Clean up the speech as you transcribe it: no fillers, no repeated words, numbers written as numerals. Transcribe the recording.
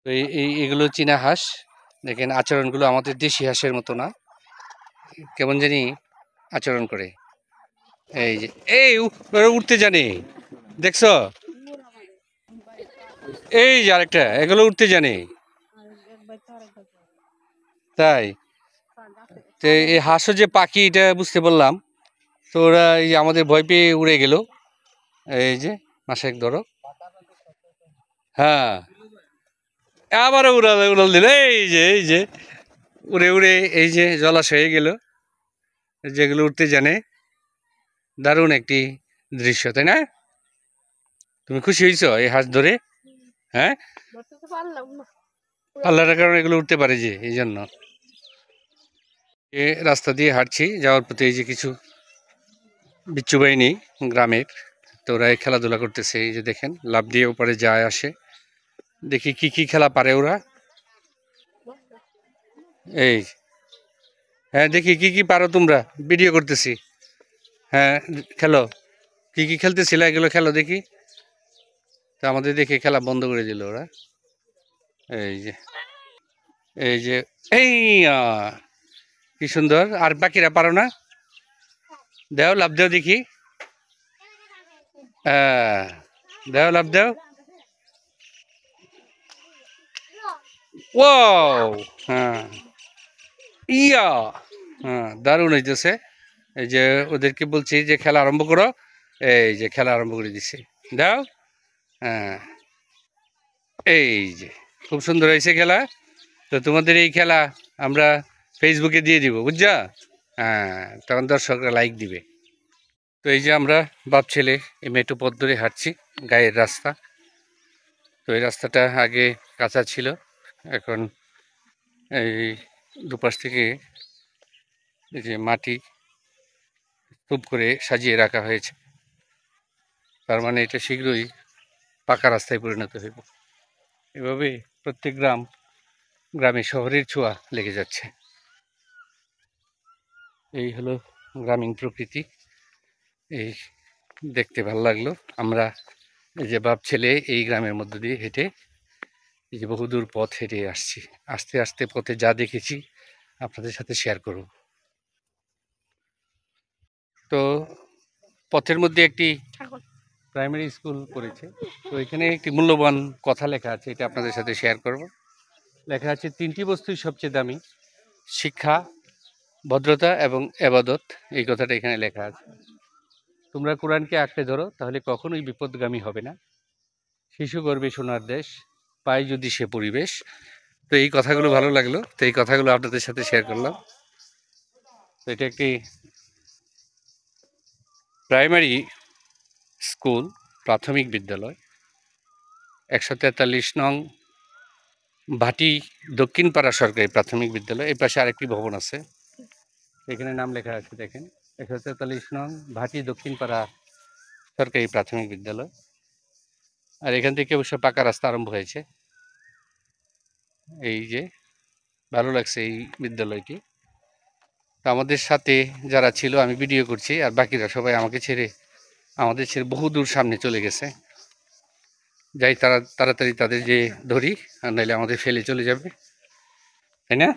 তো এগুলো চীনা হাঁস। দেখেন আচরণগুলো আমাদের দেশি হাঁসের মতো না, কেমন জানি আচরণ করে। এই যে ওরা উঠতে জানে, দেখছো? এই যে আরেকটা, এগুলো উঠতে জানে। তাই তো এই হাঁসও যে পাখি এটা বুঝতে পারলাম। তো ওরা এই যে আমাদের ভয় পেয়ে উড়ে গেল। এই যে মাসেক ধরো, হ্যাঁ আবারও উড়াল দিল। এই যে উড়ে উড়ে এই যে জলাশয়ে গেল, যেগুলো উঠতে জানে। দারুণ একটি দৃশ্য, তাই না? তুমি খুশি হয়েছো এই হাঁস ধরে? হ্যাঁ, আল্লাহর কারণে এগুলো উঠতে পারে যে, এই জন্য। এ রাস্তা দিয়ে হাঁটছি, যাওয়ার পথে এই যে কিছু বিচ্ছু বাহিনী গ্রামের, তো ওরা খেলাধুলা করতেছে। এই যে দেখেন, লাফ দিয়ে ওপারে যায় আসে। দেখি কি কি খেলা পারে ওরা। এই হ্যাঁ, দেখি কি কি পারো তোমরা, ভিডিও করতেছি। হ্যাঁ খেলো, কি কি খেলতেছিল এগুলো খেলো দেখি। তো আমাদের দেখে খেলা বন্ধ করে দিল ওরা। এই যে এই যে এই কি সুন্দর। আর বাকিরা পারো না? দেও, লাভ দেও দেখি। দেও, লাভ দেও। ও হ্যাঁ, ইয়া হ্যাঁ, দারুণ হইতেছে। এই যে ওদেরকে বলছি যে খেলা আরম্ভ করো, এই যে খেলা আরম্ভ করে দিছে। দাও, হ্যাঁ এই যে খুব সুন্দর হয়েছে খেলা। তো তোমাদের এই খেলা আমরা ফেসবুকে দিয়ে দিব, বুঝছা? হ্যাঁ, তখন দর্শকরা লাইক দিবে। তো এই যে আমরা বাপ ছেলে এই মেট্রো পথ ধরে হাঁটছি, গায়ের রাস্তা। তো এই রাস্তাটা আগে কাঁচা ছিল, এখন এই দুপাশ থেকে এই যে মাটি স্তূপ করে সাজিয়ে রাখা হয়েছে। তার মানে এটা শীঘ্রই পাকা রাস্তায় পরিণত হইব। এভাবে প্রত্যেক গ্রামে শহরের ছোঁয়া লেগে যাচ্ছে। এই হলো গ্রামীণ প্রকৃতি। এই দেখতে ভালো লাগলো। আমরা এই যে বাপ ছেলে এই গ্রামের মধ্য দিয়ে হেঁটে, এই যে বহুদূর পথ হেঁটে আসছি। আস্তে আস্তে পথে যা দেখেছি আপনাদের সাথে শেয়ার করব। তো পথের মধ্যে একটি প্রাইমারি স্কুল পড়েছে। তো এখানে একটি মূল্যবান কথা লেখা আছে, এটা আপনাদের সাথে শেয়ার করব। লেখা আছে, 3টি বস্তুই সবচেয়ে দামি: শিক্ষা, ভদ্রতা এবং এবাদত। এই কথাটা এখানে লেখা আছে। তোমরা কোরআনকে আঁকড়ে ধরো, তাহলে কখনোই বিপদগামী হবে না। শিশু গর্বে সোনার দেশ, পায় যদি সে পরিবেশ। তো এই কথাগুলো ভালো লাগলো, তো এই কথাগুলো আপনাদের সাথে শেয়ার করলাম। তো এটা একটি প্রাইমারি স্কুল, প্রাথমিক বিদ্যালয়, 143 নং ভাটি দক্ষিণপাড়া সরকারি প্রাথমিক বিদ্যালয়। এই পাশে আরেকটি ভবন আছে, এখানে নাম লেখা আছে দেখেন, 143 নং ভাটি দক্ষিণপাড়া সরকারি প্রাথমিক বিদ্যালয়। আর এখান থেকে অবশ্য পাকা রাস্তা আরম্ভ হয়েছে। এই যে ভালো লাগছে এই বিদ্যালয়টি। তো আমাদের সাথে যারা ছিল, আমি ভিডিও করছি, আর বাকিরা সবাই আমাদের ছেড়ে বহু দূর সামনে চলে গেছে। যাই তাড়াতাড়ি তাদের যে ধরি, আর নাহলে আমাদের ফেলে চলে যাবে, তাই না?